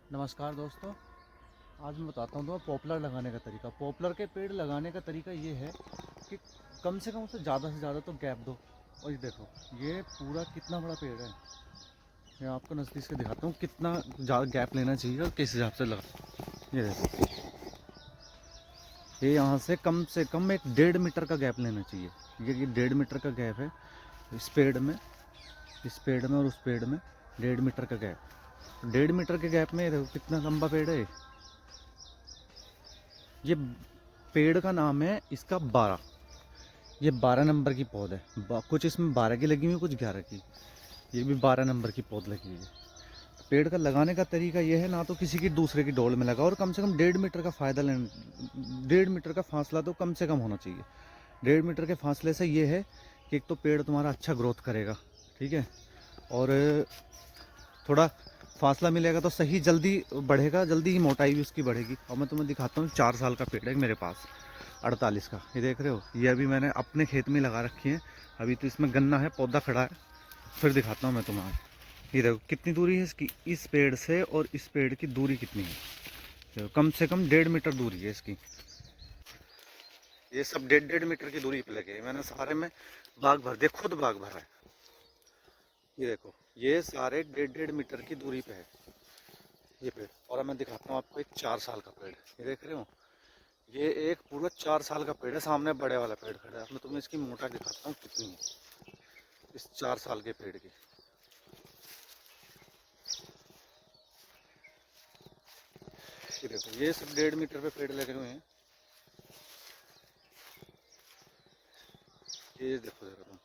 नमस्कार दोस्तों। आज मैं बताता हूँ तुम्हें पॉपुलर लगाने का तरीका। पॉपुलर के पेड़ लगाने का तरीका ये है कि कम से कम उसे ज़्यादा से ज़्यादा तो गैप दो। और ये देखो, ये पूरा कितना बड़ा पेड़ है। मैं आपको नज़दीक से दिखाता हूँ कितना ज़्यादा गैप लेना चाहिए और किस हिसाब से लगा। ये देखो, ये यहाँ से कम एक 1.5 मीटर का गैप लेना चाहिए। ये 1.5 मीटर का गैप है इस पेड़ में और उस पेड़ में। 1.5 मीटर का गैप, 1.5 मीटर के गैप में देखो कितना लंबा पेड़ है। ये पेड़ का नाम है इसका 12। ये 12 नंबर की पौध है। कुछ इसमें 12 की लगी हुई है, कुछ 11 की। ये भी 12 नंबर की पौध लगी हुई है। पेड़ का लगाने का तरीका ये है, ना तो किसी की दूसरे की डोल में लगा, और कम से कम 1.5 मीटर का फायदा लेना। 1.5 मीटर का फासला तो कम से कम होना चाहिए। 1.5 मीटर के फासले से ये है कि एक तो पेड़ तुम्हारा अच्छा ग्रोथ करेगा, ठीक है, और थोड़ा फासला मिलेगा तो सही जल्दी बढ़ेगा, जल्दी ही मोटाई भी उसकी बढ़ेगी। और मैं तुम्हें दिखाता हूँ, 4 साल का पेड़ है मेरे पास, 48 का। ये देख रहे हो, ये अभी मैंने अपने खेत में लगा रखी है। अभी तो इसमें गन्ना है, पौधा खड़ा है। फिर दिखाता हूँ मैं तुम्हें। ये देखो कितनी दूरी है इसकी, इस पेड़ से और इस पेड़ की दूरी कितनी है। देखो, कम से कम 1.5 मीटर दूरी है इसकी। ये सब 1.5 मीटर की दूरी पे लगे हैं। मैंने सारे में बाग भर दिया, खुद बाग भरा है। ये देखो, ये सारे 1.5 मीटर की दूरी पे है ये पेड़। और अब मैं दिखाता हूँ आपको एक 4 साल का पेड़। ये देख रहे हो, ये एक पूरा 4 साल का पेड़ है। सामने बड़े वाला पेड़ खड़ा है। अब मैं तुम्हें इसकी मोटाई दिखाता हूँ कितनी है इस 4 साल के पेड़ की। ये देखो, ये सब 1.5 मीटर पे पेड़ लगे हुए हैं। ये देखो जरा तुम,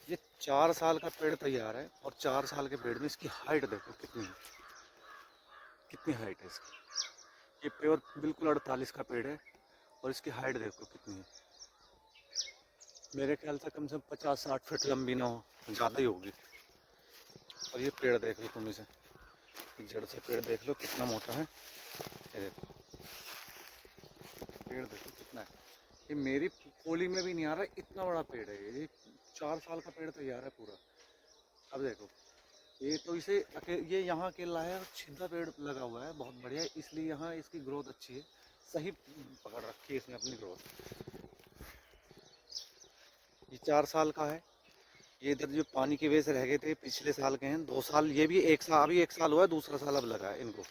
ये 4 साल का पेड़ तैयार है। और 4 साल के पेड़ में इसकी हाइट देखो कितनी है, कितनी हाइट है इसकी। ये प्योर बिल्कुल 48 का पेड़ है और इसकी हाइट देखो कितनी है। मेरे ख्याल से कम से कम 50-60 फीट लंबी ना हो, ज़्यादा ही होगी। और ये पेड़ देख लो तुम इसे, जड़ से पेड़ देख लो कितना मोटा है। ये देखो, पेड़ देखो कितना है। ये मेरी कोली में भी नहीं आ रहा, इतना बड़ा पेड़ है ये। 4 साल का पेड़ तैयार है पूरा। अब देखो, ये तो इसे ये यहाँ अकेला है और सीधा पेड़ लगा हुआ है, बहुत बढ़िया है, इसलिए यहाँ इसकी ग्रोथ अच्छी है। सही पकड़ रखी है इसने अपनी ग्रोथ। ये 4 साल का है। ये इधर जो पानी की वजह से रह गए थे, पिछले साल के हैं 2 साल। ये भी 1 साल, अभी 1 साल हुआ है, दूसरा साल अब लगा है इनको।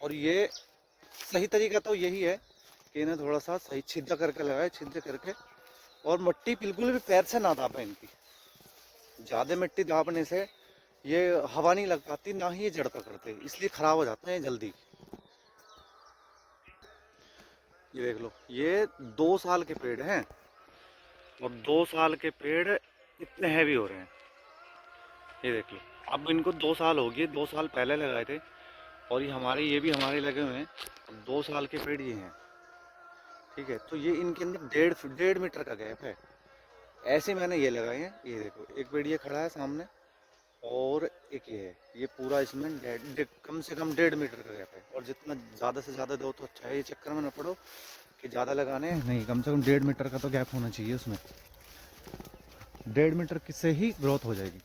और ये सही तरीका तो यही है कि इन्हें थोड़ा सा सही छिद्र करके लगाए, छिद्र करके। और मिट्टी बिल्कुल भी पैर से ना दाबे इनकी। ज़्यादा मिट्टी दाबने से ये हवा नहीं लग पाती, ना ही ये जड़ पकड़ते, इसलिए खराब हो जाते हैं जल्दी। ये देख लो, ये 2 साल के पेड़ हैं और 2 साल के पेड़ इतने हैवी हो रहे हैं। ये देख लो, अब इनको 2 साल हो गए, 2 साल पहले लगाए थे। और ये भी हमारे लगे हुए हैं। 2 साल के पेड़ ये हैं, ठीक है। तो ये इनके अंदर 1.5 मीटर का गैप है। ऐसे मैंने ये लगाए हैं। ये देखो, एक पेड़ ये खड़ा है सामने और एक ये है। ये पूरा इसमें कम से कम 1.5 मीटर का गैप है। और जितना ज़्यादा से ज़्यादा दो तो अच्छा है। ये चक्कर में न पड़ो कि ज़्यादा लगाने नहीं, कम से कम 1.5 मीटर का तो गैप होना चाहिए उसमें। 1.5 मीटर से ही ग्रोथ हो जाएगी।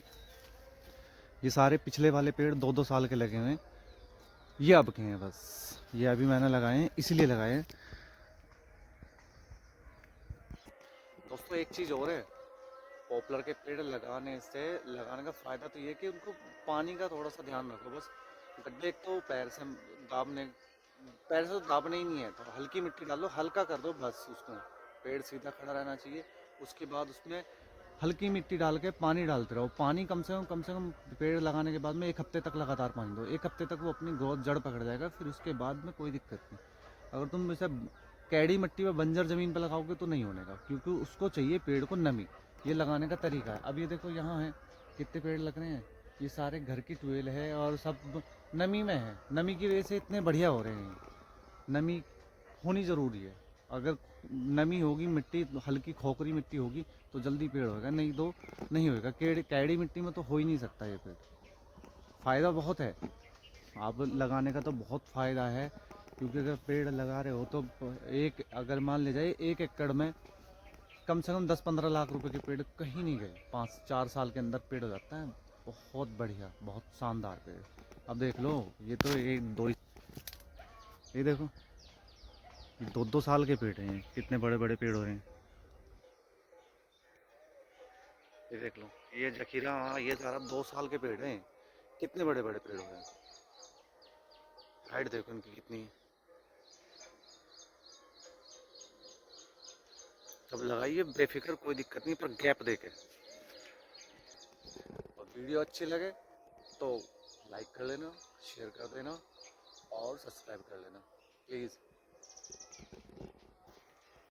ये सारे पिछले वाले पेड़ 2-2 साल के लगे हुए हैं, ये अब के हैं बस। ये अभी मैंने लगाए हैं, इसीलिए लगाए हैं। दोस्तों एक चीज़ और है, पॉपुलर के पेड़ लगाने का फ़ायदा तो ये है कि उनको पानी का थोड़ा सा ध्यान रखो बस। गड्ढे एक तो पैर से तो दाबने ही नहीं है, तो हल्की मिट्टी डालो, हल्का कर दो बस उसको। पेड़ सीधा खड़ा रहना चाहिए। उसके बाद उसमें हल्की मिट्टी डाल के पानी डालते रहो। पानी कम से कम पेड़ लगाने के बाद में 1 हफ्ते तक लगातार पानी दो। 1 हफ्ते तक वो अपनी ग्रोथ जड़ पकड़ जाएगा, फिर उसके बाद में कोई दिक्कत नहीं। अगर तुम इसे कैडी मिट्टी में बंजर ज़मीन पर लगाओगे तो नहीं होने का, क्योंकि उसको चाहिए पेड़ को नमी। ये लगाने का तरीका है। अब ये देखो यहाँ है, कितने पेड़ लग रहे हैं। ये सारे घर की ट्यूबवेल है और सब नमी में है। नमी की वजह से इतने बढ़िया हो रहे हैं। नमी होनी ज़रूरी है। अगर नमी होगी, मिट्टी हल्की खोखरी मिट्टी होगी तो जल्दी पेड़ होगा, नहीं तो नहीं होगा। कैड़ी मिट्टी में तो हो ही नहीं सकता ये पेड़। फ़ायदा बहुत है, आप लगाने का तो बहुत फ़ायदा है। क्योंकि अगर पेड़ लगा रहे हो तो अगर मान ले जाए 1 एकड़ में कम से कम 10-15 लाख रुपए के पेड़ कहीं नहीं गए। 5-4 साल के अंदर पेड़ हो जाता है। बहुत बढ़िया, बहुत शानदार पेड़। अब देख लो, ये तो एक दो, ये देखो, ये 2-2 साल के पेड़ हैं, कितने बड़े बड़े पेड़ हो रहे हैं। ये देख लो, ये जखीरा, हाँ, ये सारा 2 साल के पेड़ हैं, कितने बड़े बड़े पेड़ हो रहे हैं। हाइट देखो इनकी कितनी है। अब लगाइए बेफिक्र, कोई दिक्कत नहीं, पर गैप देके। और वीडियो अच्छी लगे तो लाइक कर लेना, शेयर कर देना और सब्सक्राइब कर लेना प्लीज़।